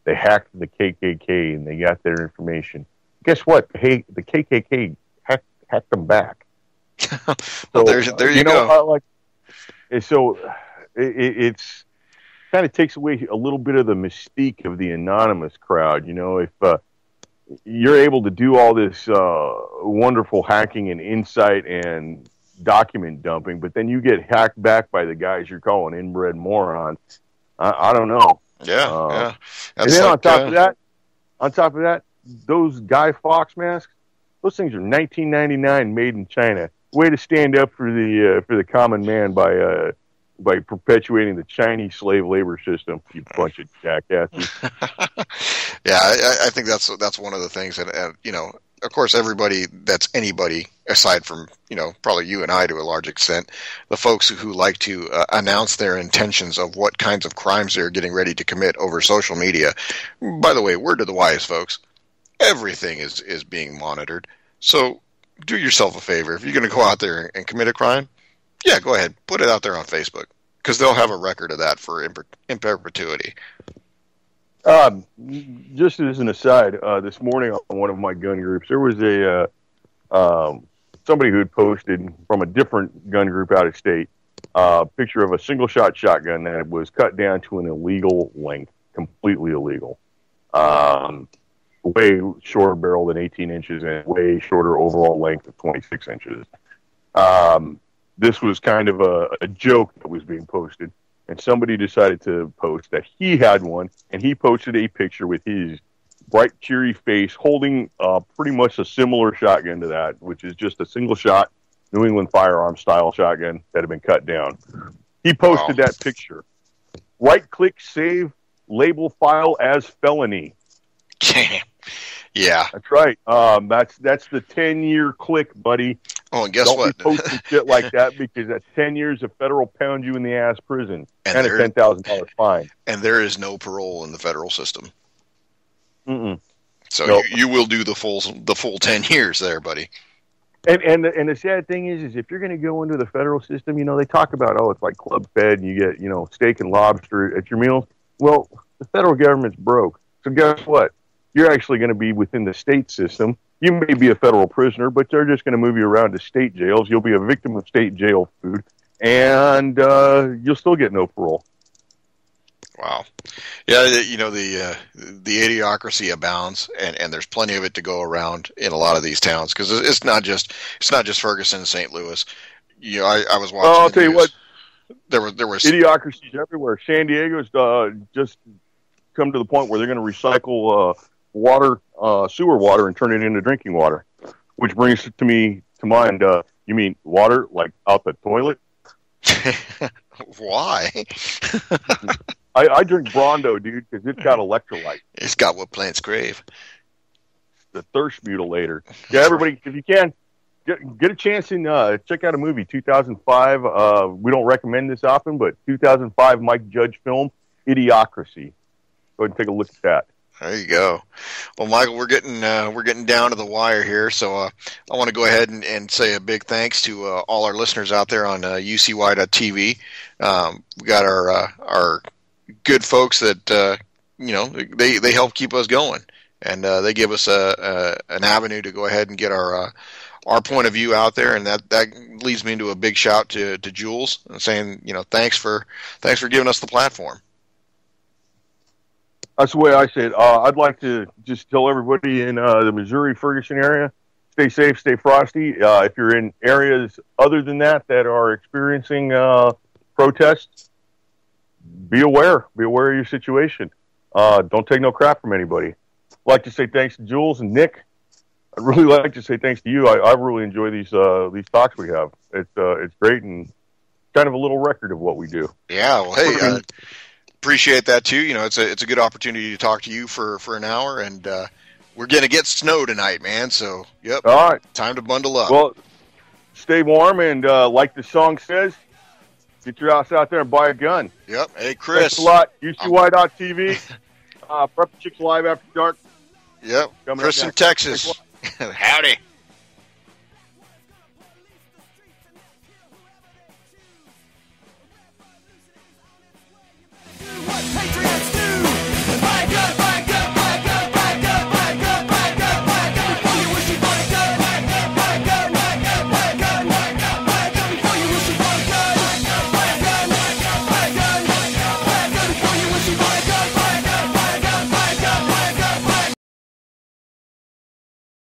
hacked the KKK and they got their information. Guess what? Hey, the KKK hacked them back. Well, there you go. It's kind of takes away a little bit of the mystique of the anonymous crowd. If you're able to do all this wonderful hacking and insight and document dumping, but then you get hacked back by the guys you're calling inbred morons. I don't know. Yeah. And then on top of that, those Guy Fawkes masks, those things are $19.99, made in China. Way to stand up for the common man by perpetuating the Chinese slave labor system, you bunch of jackasses. Yeah, I think that's one of the things that, you know, of course, everybody that's anybody, aside from, you know, probably you and I to a large extent, the folks who like to announce their intentions of what kinds of crimes they're getting ready to commit over social media. By the way, word to the wise, folks, everything is being monitored. So do yourself a favor. If you're going to go out there and commit a crime, yeah, go ahead. Put it out there on Facebook, because they'll have a record of that for in perpetuity. Just as an aside, this morning on one of my gun groups, there was somebody who had posted from a different gun group out of state a picture of a single-shot shotgun that was cut down to an illegal length, completely illegal. Way shorter barrel than 18 inches and way shorter overall length of 26 inches. This was kind of a joke that was being posted, and somebody decided to post that he had one, and he posted a picture with his bright, cheery face holding pretty much a similar shotgun to that, which is just a single-shot New England firearm-style shotgun that had been cut down. He posted that picture. Right-click, save, label file as felony. Yeah, that's right. That's the 10-year click, buddy. Oh, and guess Don't what? Don't be posting shit like that, because that's 10 years of federal pound you in the ass prison and a $10,000 fine. And there is no parole in the federal system. Mm-mm. So nope. you will do the full 10 years there, buddy. And the sad thing is if you're going to go into the federal system, you know, they talk about, it's like Club Fed and you get, you know, steak and lobster at your meals. Well, the federal government's broke. So guess what? You're actually going to be within the state system. You may be a federal prisoner, but they're just going to move you around to state jails. You'll be a victim of state jail food, and you'll still get no parole. Wow. Yeah, you know, the idiocracy abounds, and there's plenty of it to go around in a lot of these towns, because it's not just Ferguson and St. Louis. You know, I was watching. I'll tell you what. There was idiocracies everywhere. San Diego's just come to the point where they're going to recycle sewer water and turn it into drinking water, which brings to mind, you mean water like out the toilet? Why? I drink Brondo, dude, because it's got electrolyte. It's got what plants crave. The thirst mutilator. Yeah, everybody, if you can, get a chance and check out a movie, 2005. We don't recommend this often, but 2005 Mike Judge film, Idiocracy. Go ahead and take a look at that. There you go. Well, Michael, we're getting down to the wire here, so I want to go ahead and say a big thanks to all our listeners out there on UCY.tv. We got our good folks that you know, they help keep us going, and they give us an avenue to go ahead and get our point of view out there, and that leads me into a big shout to Jules, saying, you know, thanks for giving us the platform. That's the way I say it. I'd like to just tell everybody in the Missouri-Ferguson area, stay safe, stay frosty. If you're in areas other than that are experiencing protests, be aware. Be aware of your situation. Don't take no crap from anybody. I'd like to say thanks to Jules and Nick. I'd really like to say thanks to you. I really enjoy these talks we have. It's great and kind of a little record of what we do. Yeah, well, hey, appreciate that too. You know, it's a good opportunity to talk to you for an hour, and we're gonna get snow tonight, man. So, yep. All right, time to bundle up. Well, stay warm, and like the song says, get your ass out there and buy a gun. Yep. Hey, Chris. Thanks a lot. UCY.tv. Prep Chicks Live After Dark. Yep. Chris in Texas. Howdy.